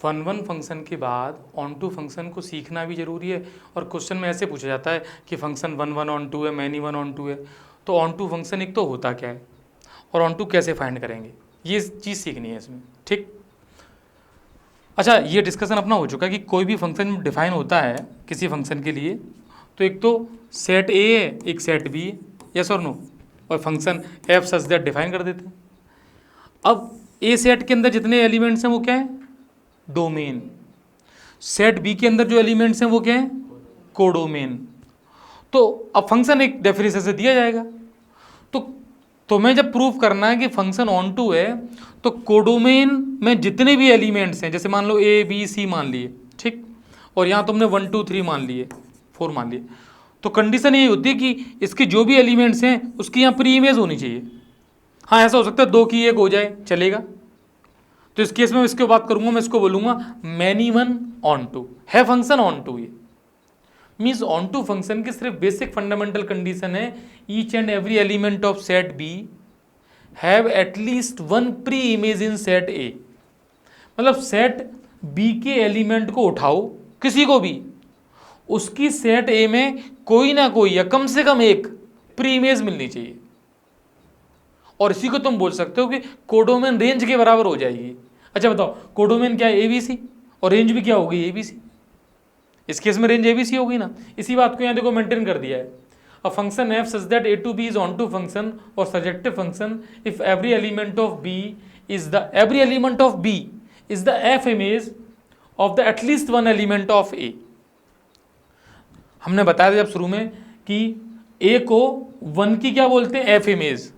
One function के बाद on to function को सीखना भी ज़रूरी है। और क्वेश्चन में ऐसे पूछा जाता है कि फंक्शन वन ऑन टू है, मैनी वन ऑन टू है, तो ऑन टू फंक्शन एक तो होता क्या है और ऑन टू कैसे फाइंड करेंगे, ये चीज़ सीखनी है इसमें। ठीक, अच्छा, ये डिस्कशन अपना हो चुका है कि कोई भी फंक्शन डिफाइन होता है किसी फंक्शन के लिए तो एक तो सेट ए है, एक सेट बी है, यस और नो, और function f such that define कर देते हैं। अब ए सेट के अंदर जितने एलिमेंट्स हैं वो क्या है, डोमेन। सेट बी के अंदर जो एलिमेंट्स हैं वो क्या है, कोडोमेन। तो अब फंक्शन एक डेफिनेशन से दिया जाएगा, तो तुम्हें जब प्रूफ करना है कि फंक्शन ऑन टू है तो कोडोमेन में जितने भी एलिमेंट्स हैं, जैसे मान लो ए बी सी मान लिए, ठीक, और यहाँ तुमने 1 2 3 मान लिए, 4 मान लिए, तो कंडीशन ये होती है कि इसके जो भी एलिमेंट्स हैं उसकी यहाँ प्री इमेज होनी चाहिए। हाँ, ऐसा हो सकता है 2 की 1 हो जाए, चलेगा। तो इस केस में मैं इसके बात करूंगा, मैं इसको बोलूंगा मैनी वन ऑन टू है फंक्शन ऑन टू। ये मीन्स ऑन टू फंक्शन की सिर्फ बेसिक फंडामेंटल कंडीशन है each and every element of set B have at least one pre image in set A. मतलब सेट बी के element को उठाओ, किसी को भी, उसकी सेट ए में कोई ना कोई या कम से कम एक प्री इमेज मिलनी चाहिए। और इसी को तुम बोल सकते हो कि कोडोमेन रेंज के बराबर हो जाएगी। अच्छा बताओ, कोडोमेन क्या है, एबीसी, और रेंज भी क्या होगी, एबीसी। इस केस में रेंज एबीसी होगी ना। इसी बात को यहाँ देखो मेंटेन कर दिया है। A function f such that A to B is onto function और surjective function if every element of B is the f image of the at least one element of A. हमने बताया था जब शुरू में कि ए को वन की क्या बोलते हैं, एफ इमेज,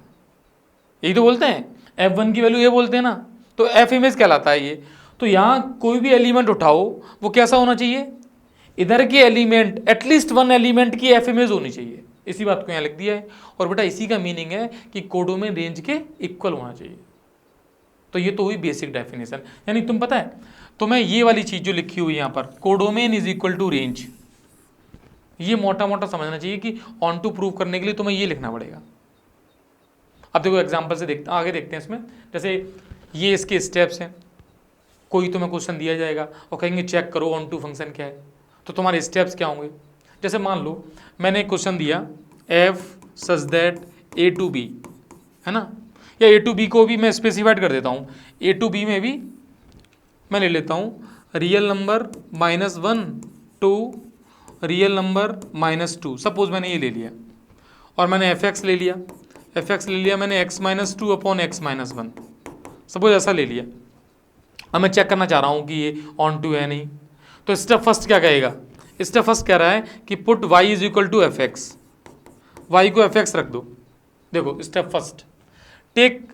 यही तो बोलते हैं, f1 की वैल्यू ये बोलते हैं ना, तो f इमेज कहलाता है ये। तो यहाँ कोई भी एलिमेंट उठाओ वो कैसा होना चाहिए, इधर के एलिमेंट एटलीस्ट वन एलिमेंट की f इमेज होनी चाहिए। इसी बात को यहाँ लिख दिया है। और बेटा इसी का मीनिंग है कि कोडोमेन रेंज के इक्वल होना चाहिए। तो ये तो हुई बेसिक डेफिनेशन। यानी तुम पता है, तो मैं ये वाली चीज जो लिखी हुई यहाँ पर, codomain is equal to range, ये मोटा मोटा समझना चाहिए कि ऑन टू प्रूव करने के लिए तुम्हें ये लिखना पड़ेगा। अब देखो एग्जाम्पल से आगे देखते हैं इसमें। जैसे ये इसके स्टेप्स हैं, कोई तुम्हें क्वेश्चन दिया जाएगा और कहेंगे चेक करो ऑन टू फंक्शन क्या है, तो तुम्हारे स्टेप्स क्या होंगे। जैसे मान लो मैंने एक क्वेश्चन दिया f such that A to B, है ना, या ए टू बी को भी मैं स्पेसिफाइड कर देता हूँ। ए टू बी में भी मैं ले लेता हूँ real number -1 to real number -2। Suppose मैंने ये ले लिया और मैंने एफ एक्स ले लिया, मैंने x-2 अपॉन x-1, सपोज ऐसा ले लिया। अब मैं चेक करना चाह रहा हूँ कि ये ऑन टू है नहीं। तो स्टेप फर्स्ट क्या कहेगा, स्टेप फर्स्ट कह रहा है कि put y is equal to f x, y को एफ एक्स रख दो। देखो स्टेप फर्स्ट, टेक,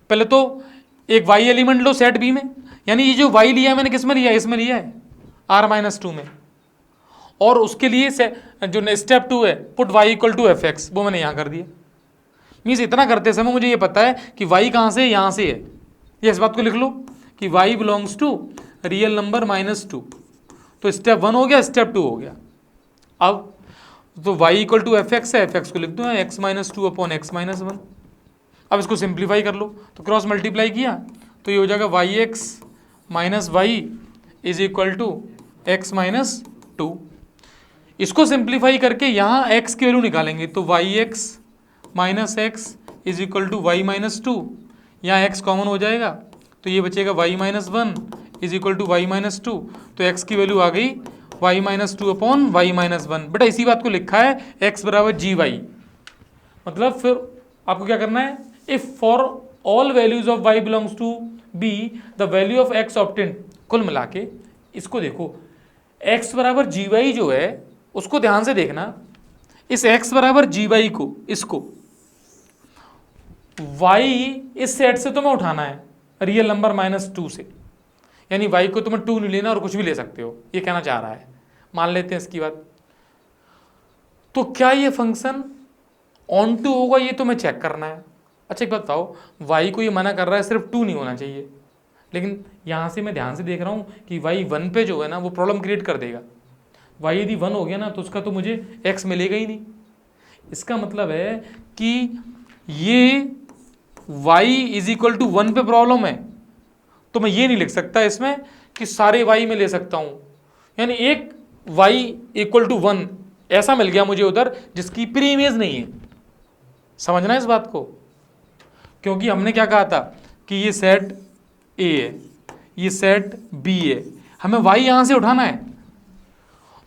पहले तो एक y एलिमेंट लो सेट बी में, यानी ये जो y लिया है मैंने किस में लिया है, इसमें लिया है r-2 में। और उसके लिए जो स्टेप 2 है put y equal to f x, वो मैंने यहाँ कर दिया। मीन्स इतना करते समय मुझे ये पता है कि y कहाँ से है, यहाँ से है। ये इस बात को लिख लो कि y belongs to real number -2। तो स्टेप 1 हो गया, स्टेप 2 हो गया। अब तो y equal to f x है, एफ एक्स को लिख दो x-2 अपॉन x-1। अब इसको सिंप्लीफाई कर लो, तो क्रॉस मल्टीप्लाई किया तो ये हो जाएगा yx minus y is equal to x-2। इसको सिंप्लीफाई करके यहाँ x की वैल्यू निकालेंगे, तो yx minus x is equal to y-2, यहाँ x कॉमन हो जाएगा तो ये बचेगा y-1 is equal to y-2। तो x की वैल्यू आ गई y-2 अपॉन y-1। बेटा इसी बात को लिखा है x बराबर gy। मतलब फिर आपको क्या करना है, if for all values of y belongs to b the value of x obtained. कुल मिला के इसको देखो, x बराबर gy जो है उसको ध्यान से देखना, इस x बराबर gy को, इसको y इस सेट से तुम्हें उठाना है रियल नंबर -2 से, यानी y को तुम्हें 2 नहीं लेना और कुछ भी ले सकते हो, ये कहना चाह रहा है। मान लेते हैं इसकी बात। तो क्या ये फंक्शन ऑन टू होगा, ये तुम्हें चेक करना है। अच्छा एक बात बताओ, y को ये मना कर रहा है सिर्फ 2 नहीं होना चाहिए, लेकिन यहाँ से मैं ध्यान से देख रहा हूँ कि y 1 पे जो है ना वो प्रॉब्लम क्रिएट कर देगा। y यदि 1 हो गया ना तो उसका तो मुझे x मिलेगा ही नहीं। इसका मतलब है कि ये y इज इक्वल टू 1 पे प्रॉब्लम है, तो मैं ये नहीं लिख सकता इसमें कि सारे y में ले सकता हूँ, यानी एक y इक्वल टू 1 ऐसा मिल गया मुझे उधर जिसकी प्री इमेज नहीं है। समझना इस बात को, क्योंकि हमने क्या कहा था कि ये सेट A है, ये सेट B है, हमें y यहाँ से उठाना है,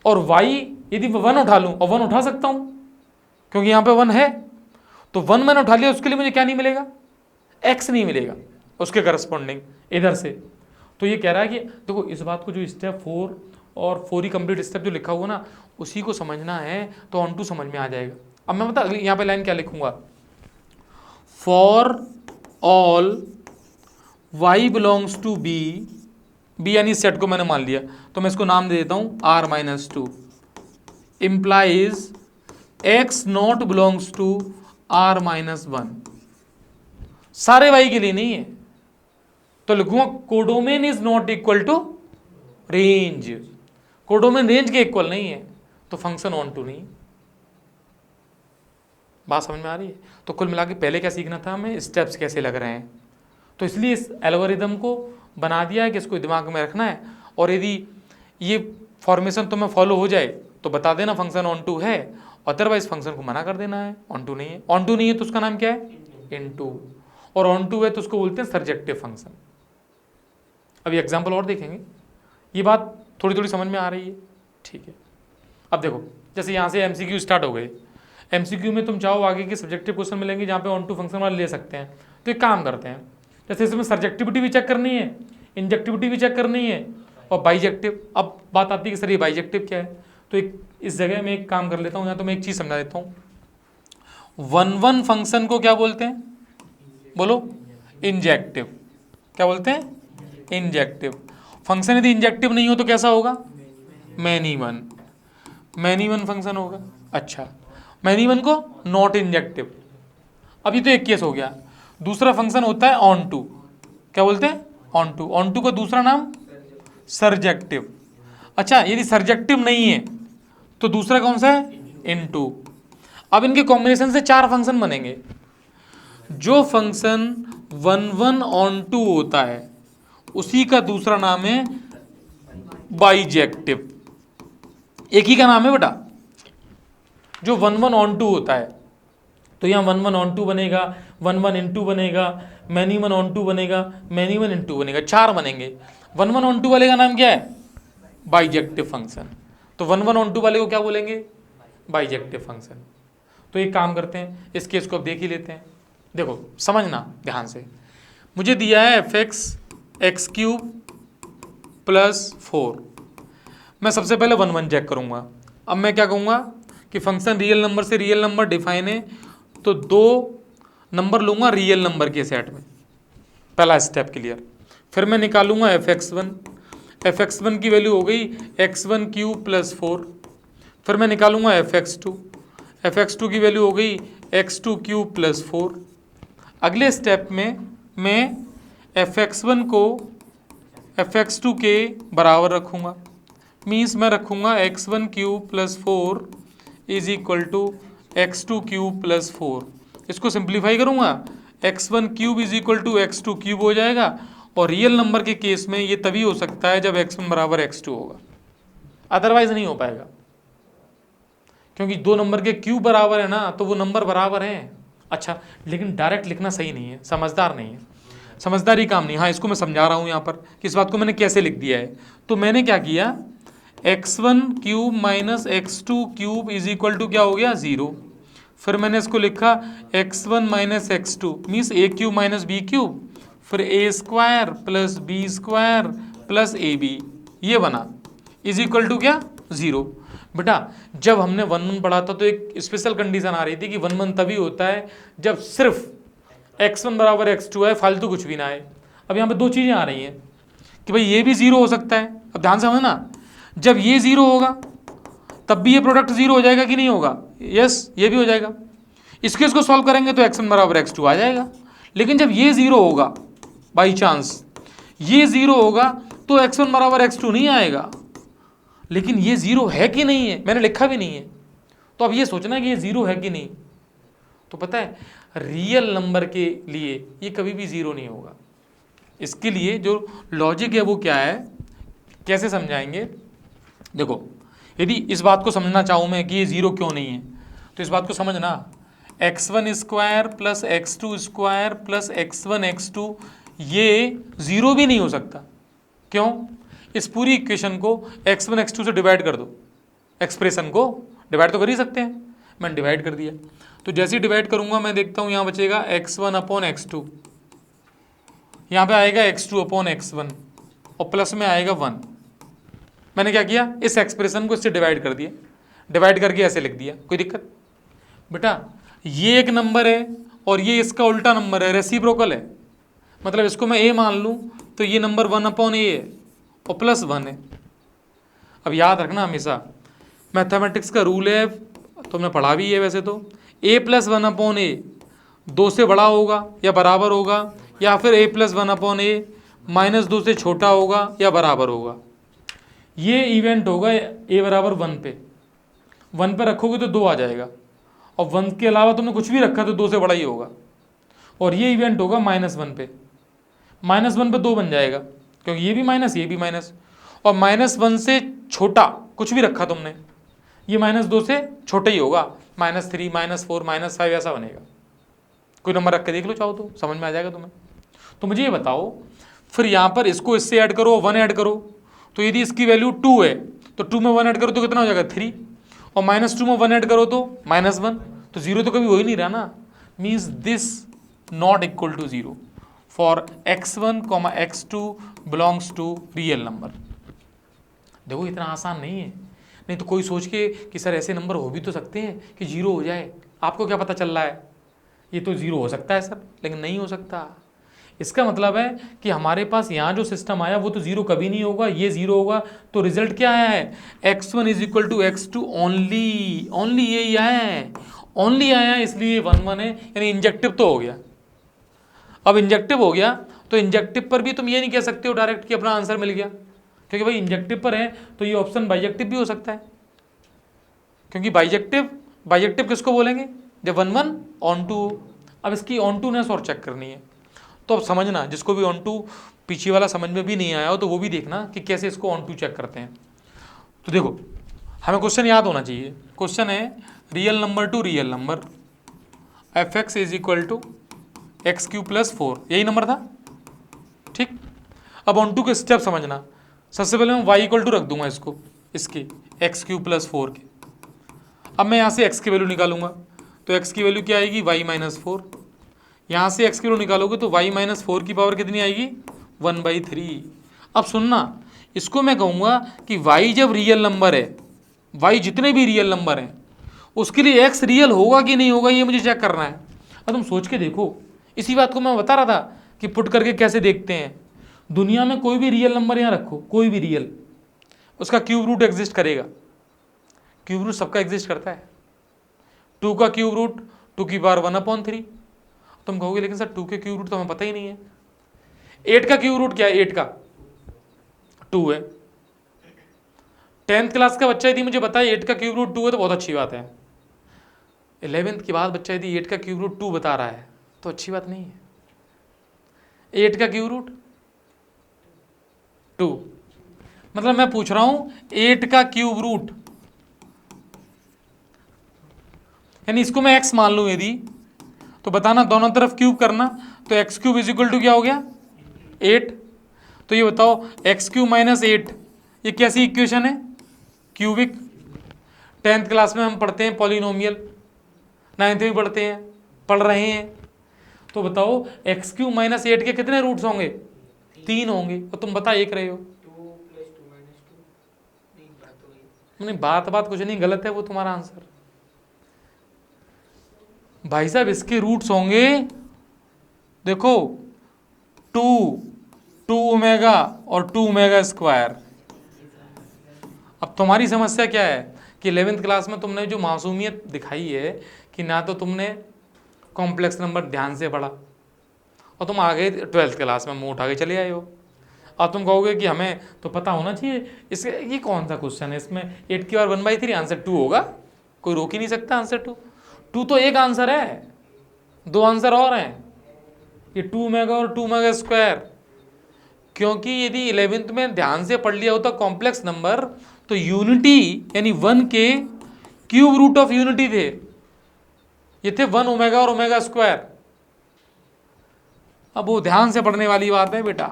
और y यदि 1 उठा लूँ, और 1 उठा सकता हूँ क्योंकि यहाँ पे 1 है, तो 1 मैंने उठा लिया, उसके लिए मुझे क्या नहीं मिलेगा, x नहीं मिलेगा उसके करस्पॉन्डिंग इधर से। तो ये कह रहा है कि देखो इस बात को जो स्टेप 4 और 4 ही कंप्लीट स्टेप जो लिखा हुआ ना, उसी को समझना है तो ऑन टू समझ में आ जाएगा। अब मैं बता अगली यहाँ पे लाइन क्या लिखूंगा, for all y belongs to b, b यानी सेट को मैंने मान लिया, तो मैं इसको नाम दे देता हूँ r-2 implies x not belongs to r-1। सारे y के लिए नहीं है, तो लिखूंगा codomain is not equal to range, codomain range के इक्वल नहीं है, तो फंक्शन ऑन टू नहीं। बात समझ में आ रही है? तो कुल मिला के पहले क्या सीखना था हमें, स्टेप्स कैसे लग रहे हैं, तो इसलिए इस एल्गोरिदम को बना दिया है कि इसको दिमाग में रखना है, और यदि ये फॉर्मेशन तुम्हें फॉलो हो जाए तो बता देना फंक्शन ऑन टू है, अदरवाइज फंक्शन को मना कर देना है ऑन टू नहीं है। ऑन टू नहीं है तो उसका नाम क्या है, इनटू, और ऑन टू है तो उसको बोलते हैं सर्जेक्टिव फंक्शन। अभी एग्जाम्पल और देखेंगे, ये बात थोड़ी थोड़ी समझ में आ रही है, ठीक है। अब देखो जैसे यहाँ से एमसीक्यू स्टार्ट हो गए, एमसीक्यू में तुम चाहो आगे के सब्जेक्टिव क्वेश्चन मिलेंगे जहाँ पे ऑन टू फंक्शन वाले ले सकते हैं, तो एक काम करते हैं, जैसे इसमें सब्जेक्टिविटी भी चेक करनी है, इंजेक्टिविटी भी चेक करनी है, और बाइजेक्टिव। अब बात आती है कि सर ये बाइजेक्टिव क्या है, तो एक इस जगह में एक काम कर लेता हूँ, यहाँ तो मैं एक चीज़ समझा देता हूँ। 1-1 फंक्शन को क्या बोलते हैं, बोलो, इंजेक्टिव। क्या बोलते हैं, इंजेक्टिव फंक्शन। यदि इंजेक्टिव नहीं हो तो कैसा होगा, many one, many one function होगा। अच्छा, मैनी वन को नॉट इंजेक्टिव। अभी तो एक केस हो गया, दूसरा फंक्शन होता है ऑन टू। क्या बोलते हैं, ऑन टू। ऑन टू का दूसरा नाम सर्जेक्टिव। अच्छा, यदि सर्जेक्टिव नहीं है तो दूसरा कौन सा है, इनटू। अब इनके कॉम्बिनेशन से 4 फंक्शन बनेंगे। जो फंक्शन 1-1 ऑन टू होता है उसी का दूसरा नाम है बाइजेक्टिव। एक ही का नाम है बेटा, जो 1-1 ऑन टू होता है, तो यहाँ 1-1 ऑन टू बनेगा, 1-1 इनटू बनेगा, मैनी वन ऑन टू बनेगा, मैनी वन इनटू बनेगा, 4 बनेंगे। 1-1 ऑन टू वाले का नाम क्या है, बाइजेक्टिव फंक्शन। तो 1-1 ऑन टू वाले को क्या बोलेंगे, बाइजेक्टिव फंक्शन। तो एक काम करते हैं, इस केस को अब देख ही लेते हैं। देखो समझना ध्यान से, मुझे दिया है fx(x³ + 4। मैं सबसे पहले 1-1 चेक करूंगा। अब मैं क्या कहूँगा कि फंक्शन रियल नंबर से रियल नंबर डिफाइन है, तो 2 नंबर लूँगा रियल नंबर के सेट में, पहला स्टेप क्लियर। फिर मैं निकालूंगा fx1, fx1 की वैल्यू हो गई x1³ + 4। फिर मैं निकालूंगा fx2, fx2 की वैल्यू हो गई x2³ + 4। अगले स्टेप में मैं fx1 को fx2 के बराबर रखूँगा, मीन्स मैं रखूँगा x1³ + 4 = x2³ + 4। इसको सिंप्लीफाई करूँगा, x1³ = x2³ हो जाएगा, और रियल नंबर के केस में ये तभी हो सकता है जब x1 = x2 होगा, अदरवाइज नहीं हो पाएगा, क्योंकि 2 नंबर के क्यूब बराबर है ना, तो वो नंबर बराबर हैं। अच्छा, लेकिन डायरेक्ट लिखना सही नहीं है, समझदार नहीं है, समझदारी काम नहीं। हाँ, इसको मैं समझा रहा हूँ यहाँ पर कि इस बात को मैंने कैसे लिख दिया है। तो मैंने क्या किया, x1³ - x2³ = क्या हो गया, 0। फिर मैंने इसको लिखा x1 - x2 means a³ - b³, फिर a² + b² + ab, ये बना, = क्या, 0। बेटा जब हमने 1-1 पढ़ा था तो एक स्पेशल कंडीशन आ रही थी कि 1-1 तभी होता है जब सिर्फ x1 = x2 है, फालतू कुछ भी ना आए। अब यहाँ पे 2 चीज़ें आ रही हैं कि भाई ये भी 0 हो सकता है। अब ध्यान से समझना, जब ये 0 होगा तब भी ये प्रोडक्ट 0 हो जाएगा कि नहीं होगा, यस ये भी हो जाएगा। इसके इसको सॉल्व करेंगे तो x1 = x2 आ जाएगा। लेकिन जब ये 0 होगा, बाई चांस ये 0 होगा तो x1 = x2 नहीं आएगा। लेकिन ये 0 है कि नहीं है, मैंने लिखा भी नहीं है, तो अब ये सोचना कि ये 0 है कि नहीं। तो पता है रियल नंबर के लिए ये कभी भी 0 नहीं होगा। इसके लिए जो लॉजिक है वो क्या है कैसे समझाएंगे? देखो, यदि इस बात को समझना चाहूँ मैं कि ये जीरो क्यों नहीं है, तो इस बात को समझना, x1 square plus x2 square plus x1 x2 ये जीरो भी नहीं हो सकता। क्यों? इस पूरी इक्वेशन को x1 x2 से डिवाइड कर दो, एक्सप्रेशन को डिवाइड तो कर ही सकते हैं, मैंने डिवाइड कर दिया। तो जैसे ही डिवाइड करूंगा मैं देखता हूँ यहाँ बचेगा x1 अपॉन x2, यहाँ पे आएगा x2 अपॉन x1 और प्लस में आएगा 1। मैंने क्या किया, इस एक्सप्रेशन को इससे डिवाइड कर दिया, डिवाइड करके ऐसे लिख दिया। कोई दिक्कत? बेटा ये एक नंबर है और ये इसका उल्टा नंबर है, रेसिप्रोकल है, मतलब इसको मैं a मान लूँ तो ये नंबर 1 अपॉन a है और प्लस 1 है। अब याद रखना हमेशा, मैथमेटिक्स का रूल है, तुमने पढ़ा भी है वैसे तो, a प्लस 1 अपॉन a 2 से बड़ा होगा या बराबर होगा, या फिर a plus 1 upon a minus 2 से छोटा होगा या बराबर होगा। ये इवेंट होगा a बराबर 1 पे, 1 पे रखोगे तो 2 आ जाएगा, और 1 के अलावा तुमने कुछ भी रखा तो 2 से बड़ा ही होगा। और ये इवेंट होगा -1 पे, -1 पे 2 बन जाएगा, क्योंकि ये भी माइनस ये भी माइनस, और -1 से छोटा कुछ भी रखा तुमने, ये -2 से छोटा ही होगा, -3 -4 -5 ऐसा बनेगा। कोई नंबर रख के देख लो चाहो तो, समझ में आ जाएगा तुम्हें। तो मुझे ये बताओ, फिर यहाँ पर इसको इससे ऐड करो, 1 ऐड करो, तो यदि इसकी वैल्यू 2 है तो 2 में 1 ऐड करो तो कितना हो जाएगा 3, और -2 में 1 ऐड करो तो -1, तो जीरो तो कभी हो ही नहीं रहा ना। Means this not equal to zero for x1, x2 belongs to real number. देखो इतना आसान नहीं है, नहीं तो कोई सोच के कि सर ऐसे नंबर हो भी तो सकते हैं कि जीरो हो जाए, आपको क्या पता चल रहा है, ये तो जीरो हो सकता है सर, लेकिन नहीं हो सकता। इसका मतलब है कि हमारे पास यहाँ जो सिस्टम आया वो तो जीरो कभी नहीं होगा, ये जीरो होगा, तो रिजल्ट क्या आया है, x1 is equal to x2 only, only यही आया है, ओनली आया है, इसलिए 1 1 है, यानी इंजेक्टिव तो हो गया। अब इंजेक्टिव हो गया तो इंजेक्टिव पर भी तुम ये नहीं कह सकते हो डायरेक्ट कि अपना आंसर मिल गया, क्योंकि भाई इंजेक्टिव पर है तो ये ऑप्शन बाइजेक्टिव भी हो सकता है, क्योंकि बाइजेक्टिव किसको बोलेंगे, जब 1 1 ऑन टू। अब इसकी ऑन टू नेस और चेक करनी है, तो अब समझना, जिसको भी ऑन टू पीछे वाला समझ में भी नहीं आया हो तो वो भी देखना कि कैसे इसको ऑन टू चेक करते हैं। तो देखो हमें क्वेश्चन याद होना चाहिए, क्वेश्चन है real number to real number f(x) is equal to x³ + 4, यही नंबर था, ठीक। अब ऑन टू के स्टेप समझना, सबसे पहले मैं y इक्वल टू रख दूंगा इसको, इसके x³ + 4 के। अब मैं यहाँ से x की वैल्यू निकालूंगा, तो x की वैल्यू क्या आएगी, y - 4। यहाँ से x की वैल्यू निकालोगे तो y - 4 की पावर कितनी आएगी, 1/3। अब सुनना, इसको मैं कहूँगा कि y जब रियल नंबर है, y जितने भी रियल नंबर हैं उसके लिए x रियल होगा कि नहीं होगा ये मुझे चेक करना है। अब तुम सोच के देखो, इसी बात को मैं बता रहा था कि पुट करके कैसे देखते हैं। दुनिया में कोई भी रियल नंबर यहाँ रखो, कोई भी रियल, उसका क्यूब रूट एग्जिस्ट करेगा, क्यूब रूट सबका एग्जिस्ट करता है। 2 का क्यूब रूट 2 की पावर 1/3। तुम कहोगे लेकिन सर 2 के क्यूब रूट तो हमें पता ही नहीं है। 8 का क्यूब रूट क्या है, 8 का 2 है। 10th क्लास का बच्चा यदि मुझे बताए 8 का क्यूब रूट 2 है तो बहुत अच्छी बात है। 11th के बाद बच्चा यदि 8 का क्यूब रूट 2 बता रहा है तो अच्छी बात नहीं है। 8 का क्यूब रूट 2, मतलब मैं पूछ रहा हूं 8 का क्यूब रूट, यानी इसको मैं x मान लूं यदि, तो बताना दोनों तरफ क्यूब करना, तो x³ इज इक्वल टू क्या हो गया, 8। तो ये बताओ x³ - 8 ये कैसी इक्वेशन है, क्यूबिक। 10th क्लास में हम पढ़ते हैं पॉलिनोमियल, 9th में पढ़ रहे हैं, तो बताओ x³ - 8 के कितने रूट्स होंगे, 3 होंगे, और तुम बता एक रहे हो। 2 + 2 - 2, नहीं बात कुछ नहीं, गलत है वो तुम्हारा आंसर। भाई साहब इसके रूट्स होंगे, देखो 2 ओमेगा और 2 ओमेगा स्क्वायर। अब तुम्हारी समस्या क्या है कि 11th क्लास में तुमने जो मासूमियत दिखाई है कि ना तो तुमने कॉम्प्लेक्स नंबर ध्यान से पढ़ा, और तुम आ गए 12th क्लास में मुंह उठा के चले आए हो। अब तुम कहोगे कि हमें तो पता होना चाहिए, इसके ये कौन सा क्वेश्चन है, इसमें 8 की पावर 1/3 आंसर 2 होगा, कोई रोक ही नहीं सकता आंसर 2 तो एक आंसर है, 2 आंसर और हैं, ये 2 ओमेगा और 2 ओमेगा स्क्वायर। क्योंकि यदि 11th में ध्यान से पढ़ लिया होता कॉम्प्लेक्स नंबर तो यूनिटी यानी 1 के क्यूब रूट ऑफ यूनिटी थे, ये थे 1 ओमेगा और ओमेगा स्क्वायर। अब वो ध्यान से पढ़ने वाली बात है बेटा,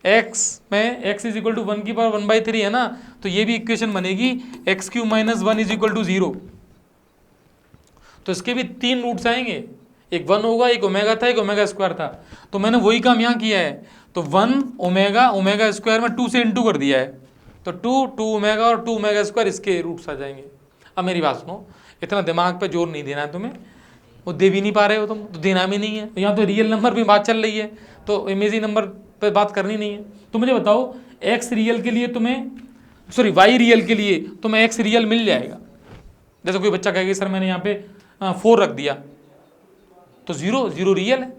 x में x इज इक्वल टू 1 की पावर 1/3 है ना, तो ये भी इक्वेशन बनेगी x cube minus 1 is equal to 0। तो इसके भी 3 रूट्स आएंगे, एक 1 होगा, एक ओमेगा था, एक ओमेगा स्क्वायर था। तो मैंने वही काम यहाँ किया है, तो 1 ओमेगा ओमेगा स्क्वायर में 2 से इंटू कर दिया है, तो 2 ओमेगा और 2 ओमेगा स्क्वायर इसके रूट्स आ जाएंगे। अब मेरी बात सुनो, इतना दिमाग पे जोर नहीं देना है तुम्हें, वो दे भी नहीं पा रहे हो तुम, तो देना भी नहीं है। यहाँ तो रियल नंबर भी बात चल रही है, तो इमेजिनरी नंबर पे बात करनी नहीं है। तो मुझे बताओ एक्स रियल के लिए तुम्हें, सॉरी वाई रियल के लिए तुम्हें एक्स रियल मिल जाएगा। जैसे कोई बच्चा कहेगा सर मैंने यहाँ पे 4 रख दिया तो 0 रियल है,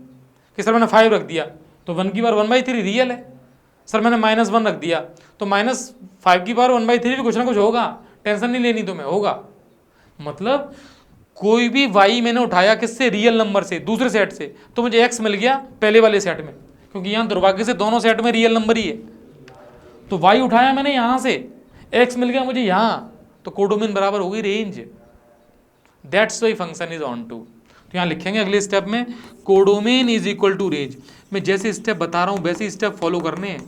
कि सर मैंने 5 रख दिया तो 1 की पावर 1/3 रियल है, सर मैंने -1 रख दिया तो -5 की पावर 1/3 भी कुछ ना कुछ होगा, टेंशन नहीं लेनी तुम्हें, होगा। मतलब कोई भी y मैंने उठाया किससे, रियल नंबर से, दूसरे सेट से, तो मुझे x मिल गया पहले वाले सेट में, क्योंकि यहाँ दुर्भाग्य से दोनों सेट में रियल नंबर ही है। तो y उठाया मैंने यहाँ से, x मिल गया मुझे यहाँ, तो कोडोमेन बराबर होगी रेंज। That's why function is onto. तो यहाँ लिखेंगे अगले स्टेप में codomain is equal to range. मैं जैसे स्टेप बता रहा हूँ वैसे स्टेप फॉलो करने हैं।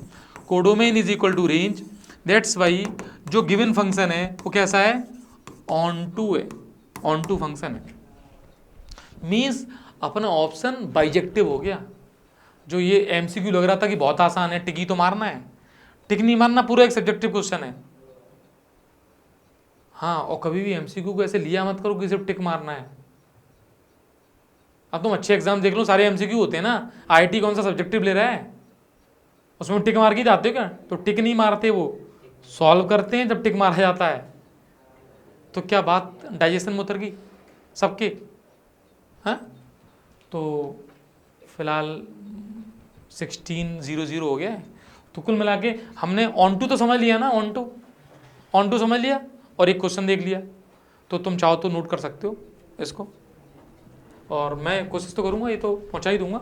Codomain is equal to range, that's why जो गिवन फंक्शन है वो कैसा है, ऑन टू है, ऑन टू फंक्शन है। मीन्स अपना ऑप्शन बाइजेक्टिव हो गया। जो ये एमसीक्यू लग रहा था कि बहुत आसान है, टिक ही तो मारना है, टिक नहीं मारना, पूरा एक सब्जेक्टिव क्वेश्चन है। हाँ, और कभी भी एमसीक्यू को ऐसे लिया मत करो कि सिर्फ टिक मारना है। अब तुम अच्छे एग्जाम देख लो, सारे एमसीक्यू होते हैं ना, आईआईटी कौन सा सब्जेक्टिव ले रहा है, उसमें टिक मार के जाते हो क्या, तो टिक नहीं मारते, वो सॉल्व करते हैं जब टिक मारा जाता है। तो क्या बात डाइजेशन में उतर गई सबके, हाँ। तो फिलहाल 1600 हो गया है। तो कुल मिला के हमने ऑन टू तो समझ लिया ना, ऑन टू समझ लिया और एक क्वेश्चन देख लिया। तो तुम चाहो तो नोट कर सकते हो इसको, और मैं कोशिश तो करूँगा, ये तो पहुँचा ही दूंगा,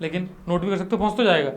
लेकिन नोट भी कर सकते हो, पहुँच तो जाएगा।